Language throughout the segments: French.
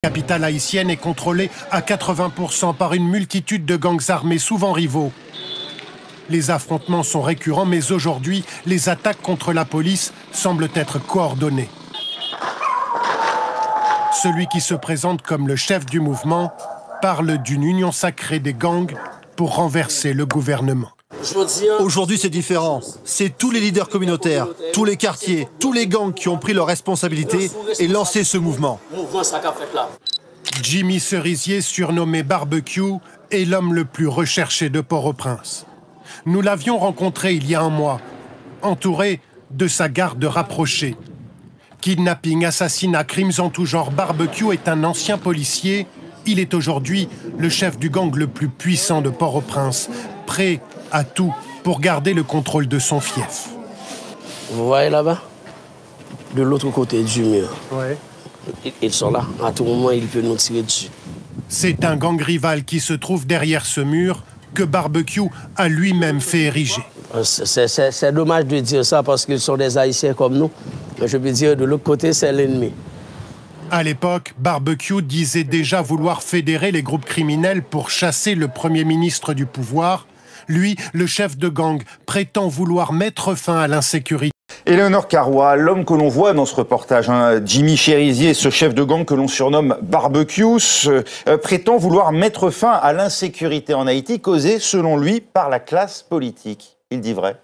La capitale haïtienne est contrôlée à 80% par une multitude de gangs armés, souvent rivaux. Les affrontements sont récurrents, mais aujourd'hui, les attaques contre la police semblent être coordonnées. Celui qui se présente comme le chef du mouvement parle d'une union sacrée des gangs pour renverser le gouvernement. Aujourd'hui, c'est différent. C'est tous les leaders communautaires, tous les quartiers, tous les gangs qui ont pris leurs responsabilités et lancé ce mouvement. Jimmy Cerisier, surnommé Barbecue, est l'homme le plus recherché de Port-au-Prince. Nous l'avions rencontré il y a un mois, entouré de sa garde rapprochée. Kidnapping, assassinat, crimes en tout genre, Barbecue est un ancien policier. Il est aujourd'hui le chef du gang le plus puissant de Port-au-Prince, prêt à tout pour garder le contrôle de son fief. Vous voyez là-bas, de l'autre côté du mur. Ouais. Ils sont là. À tout moment, ils peuvent nous tirer dessus. C'est un gang rival qui se trouve derrière ce mur que Barbecue a lui-même fait ériger. C'est dommage de dire ça parce qu'ils sont des Haïtiens comme nous. Mais je peux dire de l'autre côté, c'est l'ennemi. À l'époque, Barbecue disait déjà vouloir fédérer les groupes criminels pour chasser le Premier ministre du pouvoir. Lui, le chef de gang, prétend vouloir mettre fin à l'insécurité. Éléonore Carrois, l'homme que l'on voit dans ce reportage, Jimmy Cerisier, ce chef de gang que l'on surnomme Barbecue, prétend vouloir mettre fin à l'insécurité en Haïti causée, selon lui, par la classe politique. Il dit vrai?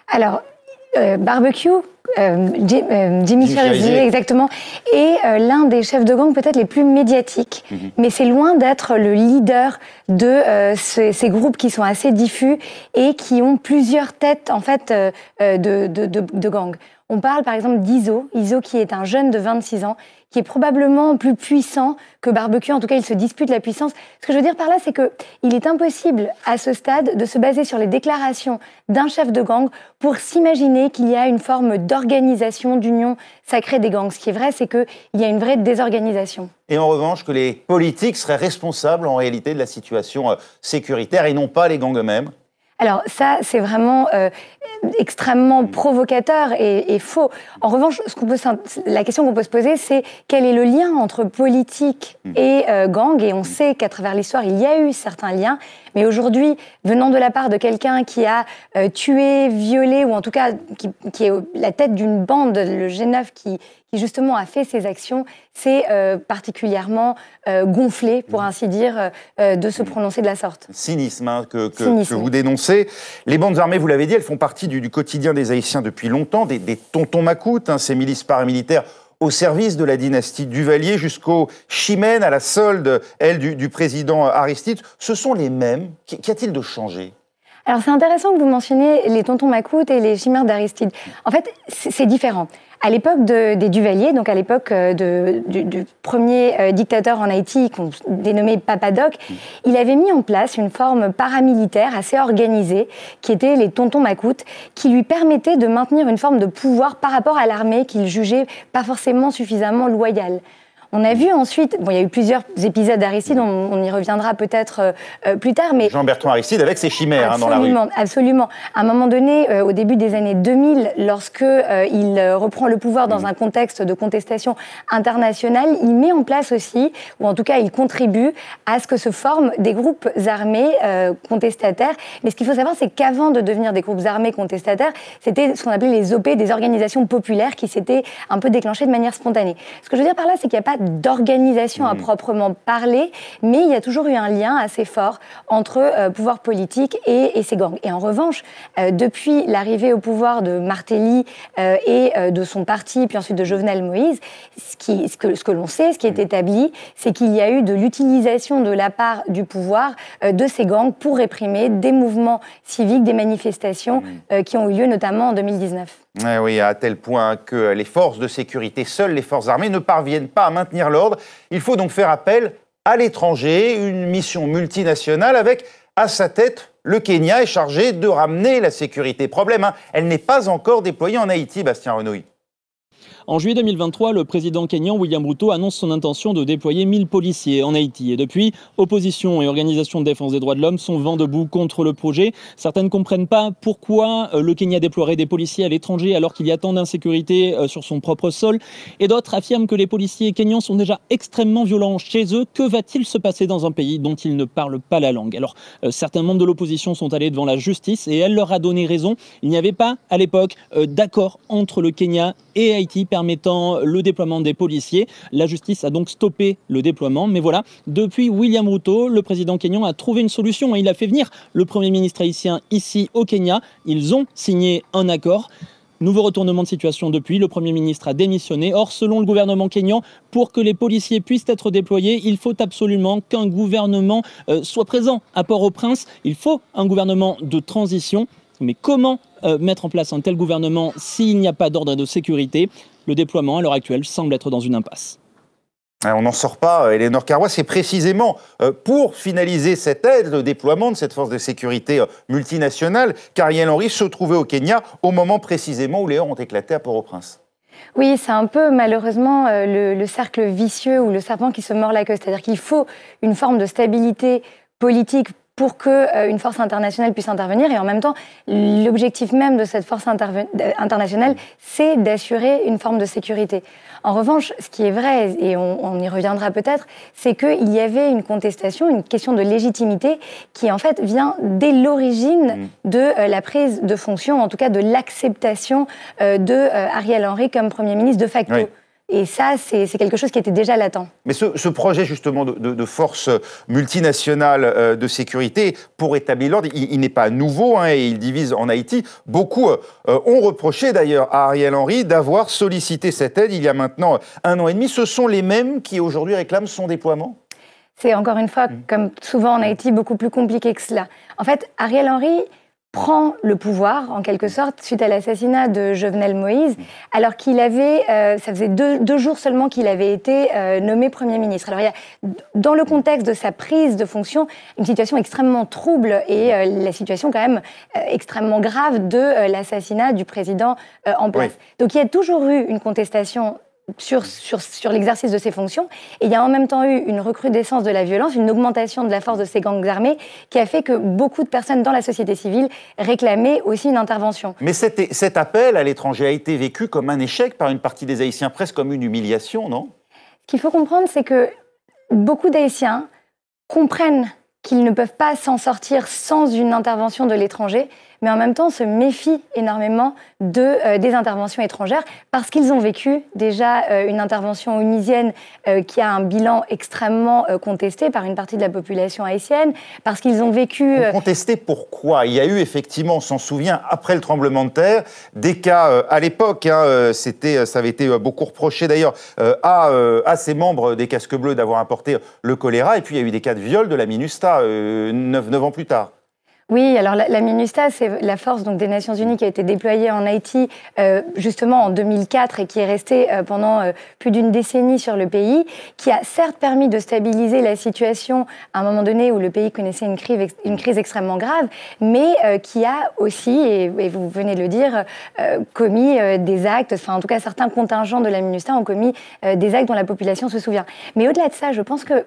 Alors, Barbecue, Jimmy Cerisier, exactement, est l'un des chefs de gang peut-être les plus médiatiques, mais c'est loin d'être le leader de ces groupes qui sont assez diffus et qui ont plusieurs têtes en fait de gang. On parle par exemple d'Iso, qui est un jeune de 26 ans, qui est probablement plus puissant que Barbecue. En tout cas, il se dispute la puissance. Ce que je veux dire par là, c'est qu'il est impossible, à ce stade, de se baser sur les déclarations d'un chef de gang pour s'imaginer qu'il y a une forme d'organisation, d'union sacrée des gangs. Ce qui est vrai, c'est qu'il y a une vraie désorganisation. Et en revanche, que les politiques seraient responsables, en réalité, de la situation sécuritaire et non pas les gangs eux-mêmes? Alors ça, c'est vraiment extrêmement provocateur et faux. En revanche, la question qu'on peut se poser, c'est quel est le lien entre politique et gang? Et on sait qu'à travers l'histoire, il y a eu certains liens. Mais aujourd'hui, venant de la part de quelqu'un qui a tué, violé, ou en tout cas qui est la tête d'une bande, le G9 qui justement a fait ces actions, c'est particulièrement gonflé, pour ainsi dire, de se prononcer de la sorte. Cynisme que vous dénoncez. Les bandes armées, vous l'avez dit, elles font partie du quotidien des Haïtiens depuis longtemps, des tontons macoutes, ces milices paramilitaires au service de la dynastie Duvalier, jusqu'aux chimènes à la solde, elle, du président Aristide. Ce sont les mêmes. Qu'y a-t-il de changé? Alors c'est intéressant que vous mentionniez les tontons macoutes et les chimères d'Aristide. En fait, c'est différent. À l'époque des Duvalier, donc à l'époque du premier dictateur en Haïti, qu'on dénommait Papa Doc, il avait mis en place une forme paramilitaire assez organisée, qui était les tontons macoutes, qui lui permettait de maintenir une forme de pouvoir par rapport à l'armée qu'il jugeait pas forcément suffisamment loyale. On a vu ensuite, il y a eu plusieurs épisodes d'Aristide, on y reviendra peut-être plus tard, mais... Jean-Bertrand Aristide avec ses chimères dans la rue. Absolument. À un moment donné, au début des années 2000, lorsque il reprend le pouvoir dans un contexte de contestation internationale, il met en place aussi, ou en tout cas il contribue à ce que se forment des groupes armés contestataires. Mais ce qu'il faut savoir, c'est qu'avant de devenir des groupes armés contestataires, c'était ce qu'on appelait les OP, des organisations populaires qui s'étaient un peu déclenchées de manière spontanée. Ce que je veux dire par là, c'est qu'il n'y a pas d'organisation à proprement parler, mais il y a toujours eu un lien assez fort entre pouvoir politique et ces gangs. Et en revanche, depuis l'arrivée au pouvoir de Martelly et de son parti, puis ensuite de Jovenel Moïse, ce que l'on sait, ce qui est établi, c'est qu'il y a eu de l'utilisation de la part du pouvoir de ces gangs pour réprimer des mouvements civiques, des manifestations qui ont eu lieu notamment en 2019. Oui, à tel point que les forces de sécurité, seules les forces armées, ne parviennent pas à maintenir l'ordre. Il faut donc faire appel à l'étranger, une mission multinationale avec, à sa tête, le Kenya est chargé de ramener la sécurité. Problème, elle n'est pas encore déployée en Haïti, Bastien Renouille. En juillet 2023, le président kényan William Ruto annonce son intention de déployer 1000 policiers en Haïti. Et depuis, opposition et organisations de défense des droits de l'homme sont vent debout contre le projet. Certains ne comprennent pas pourquoi le Kenya déploierait des policiers à l'étranger alors qu'il y a tant d'insécurité sur son propre sol. Et d'autres affirment que les policiers kenyans sont déjà extrêmement violents chez eux. Que va-t-il se passer dans un pays dont ils ne parlent pas la langue? Alors, certains membres de l'opposition sont allés devant la justice et elle leur a donné raison. Il n'y avait pas, à l'époque, d'accord entre le Kenya et Haïti permettant le déploiement des policiers. La justice a donc stoppé le déploiement. Mais voilà, depuis William Ruto, le président kényan a trouvé une solution. Il a fait venir le Premier ministre haïtien ici au Kenya. Ils ont signé un accord. Nouveau retournement de situation depuis, le Premier ministre a démissionné. Or, selon le gouvernement kényan, pour que les policiers puissent être déployés, il faut absolument qu'un gouvernement soit présent à Port-au-Prince. Il faut un gouvernement de transition. Mais comment mettre en place un tel gouvernement s'il n'y a pas d'ordre et de sécurité? Le déploiement, à l'heure actuelle, semble être dans une impasse. On n'en sort pas, Eleanor Carrois. C'est précisément pour finaliser cette aide, le déploiement de cette force de sécurité multinationale, qu'Ariel Henry se trouvait au Kenya au moment précisément où les heurts ont éclaté à Port-au-Prince. Oui, c'est un peu malheureusement le cercle vicieux ou le serpent qui se mord la queue. C'est-à-dire qu'il faut une forme de stabilité politique pour qu'une force internationale puisse intervenir. Et en même temps, l'objectif même de cette force internationale, c'est d'assurer une forme de sécurité. En revanche, ce qui est vrai, et on y reviendra peut-être, c'est qu'il y avait une contestation, une question de légitimité qui, en fait, vient dès l'origine de la prise de fonction, en tout cas de l'acceptation de Ariel Henry comme Premier ministre de facto. Oui. Et ça, c'est quelque chose qui était déjà latent. Mais ce projet, justement, de force multinationale de sécurité pour établir l'ordre, il n'est pas nouveau, hein, et il divise en Haïti. Beaucoup ont reproché, d'ailleurs, à Ariel Henry d'avoir sollicité cette aide il y a maintenant 1 an et demi. Ce sont les mêmes qui, aujourd'hui, réclament son déploiement? C'est, encore une fois, comme souvent en Haïti, beaucoup plus compliqué que cela. En fait, Ariel Henry prend le pouvoir, en quelque sorte, suite à l'assassinat de Jovenel Moïse, alors qu'il avait, ça faisait deux jours seulement qu'il avait été nommé Premier ministre. Alors il y a, dans le contexte de sa prise de fonction, une situation extrêmement trouble et la situation quand même extrêmement grave de l'assassinat du président en place. Oui. Donc il y a toujours eu une contestation sur l'exercice de ses fonctions. Et il y a en même temps eu une recrudescence de la violence, une augmentation de la force de ces gangs armés qui a fait que beaucoup de personnes dans la société civile réclamaient aussi une intervention. Mais cet appel à l'étranger a été vécu comme un échec par une partie des Haïtiens, presque comme une humiliation, non? Ce qu'il faut comprendre, c'est que beaucoup d'Haïtiens comprennent qu'ils ne peuvent pas s'en sortir sans une intervention de l'étranger, mais en même temps se méfient énormément des interventions étrangères parce qu'ils ont vécu déjà une intervention onusienne qui a un bilan extrêmement contesté par une partie de la population haïtienne, parce qu'ils ont vécu... Contesté pourquoi? Il y a eu effectivement, on s'en souvient, après le tremblement de terre, des cas à l'époque, hein, ça avait été beaucoup reproché d'ailleurs à ces membres des Casques Bleus d'avoir importé le choléra, et puis il y a eu des cas de viol de la MINUSTAH 9 ans plus tard. Oui, alors la MINUSTAH, c'est la force donc, des Nations Unies qui a été déployée en Haïti justement en 2004 et qui est restée pendant plus d'une décennie sur le pays, qui a certes permis de stabiliser la situation à un moment donné où le pays connaissait une crise extrêmement grave, mais qui a aussi, et vous venez de le dire, commis des actes, enfin en tout cas certains contingents de la MINUSTAH ont commis des actes dont la population se souvient. Mais au-delà de ça, je pense que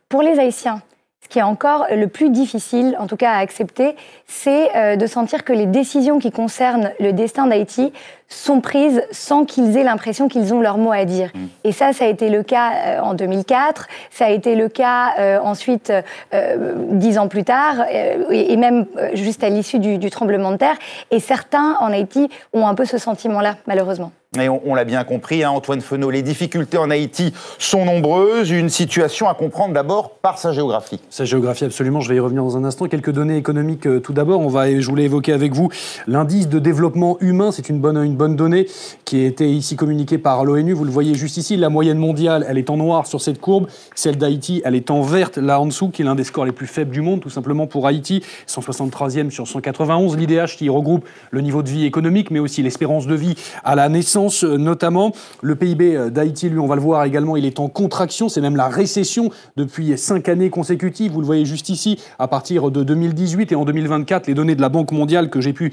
pour les Haïtiens, ce qui est encore le plus difficile, en tout cas à accepter, c'est de sentir que les décisions qui concernent le destin d'Haïti sont prises sans qu'ils aient l'impression qu'ils ont leur mot à dire. Et ça a été le cas en 2004, ça a été le cas ensuite 10 ans plus tard, et même juste à l'issue du tremblement de terre. Et certains en Haïti ont un peu ce sentiment-là, malheureusement. Et on l'a bien compris, hein, Antoine Feneau, les difficultés en Haïti sont nombreuses, une situation à comprendre d'abord par sa géographie. Sa géographie, absolument, je vais y revenir dans un instant. Quelques données économiques tout d'abord, je voulais évoquer avec vous l'indice de développement humain, c'est une bonne donnée qui a été ici communiquée par l'ONU, vous le voyez juste ici, la moyenne mondiale, elle est en noir sur cette courbe, celle d'Haïti, elle est en verte là en dessous, qui est l'un des scores les plus faibles du monde, tout simplement pour Haïti, 163e sur 191, l'IDH qui regroupe le niveau de vie économique, mais aussi l'espérance de vie à la naissance, tendance notamment. Le PIB d'Haïti, lui, on va le voir également, il est en contraction. C'est même la récession depuis 5 années consécutives. Vous le voyez juste ici, à partir de 2018 et en 2024, les données de la Banque mondiale que j'ai pu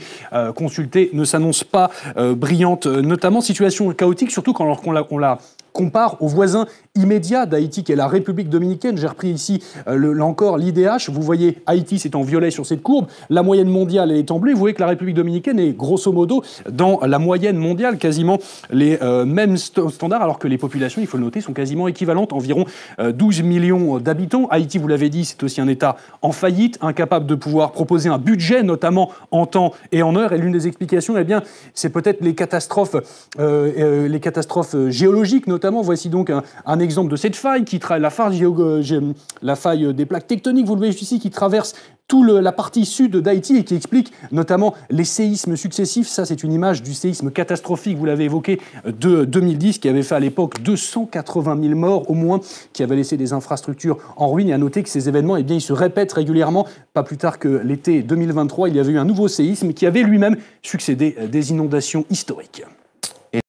consulter ne s'annoncent pas brillantes. Notamment, situation chaotique, surtout quand on la compare aux voisins immédiats d'Haïti, qui est la République dominicaine. J'ai repris ici, là encore, l'IDH. Vous voyez, Haïti, c'est en violet sur cette courbe. La moyenne mondiale, elle est en bleu. Vous voyez que la République dominicaine est, grosso modo, dans la moyenne mondiale, quasiment les mêmes standards, alors que les populations, il faut le noter, sont quasiment équivalentes, environ 12 millions d'habitants. Haïti, vous l'avez dit, c'est aussi un État en faillite, incapable de pouvoir proposer un budget, notamment en temps et en heure. Et l'une des explications, eh bien, c'est peut-être les catastrophes géologiques, notamment. Voici donc un exemple de cette faille, la faille des plaques tectoniques, vous le voyez ici, qui traverse toute la partie sud d'Haïti et qui explique notamment les séismes successifs. Ça, c'est une image du séisme catastrophique, vous l'avez évoqué, de 2010, qui avait fait à l'époque 280 000 morts au moins, qui avait laissé des infrastructures en ruine. Et à noter que ces événements, eh bien, ils se répètent régulièrement. Pas plus tard que l'été 2023, il y avait eu un nouveau séisme qui avait lui-même succédé des inondations historiques.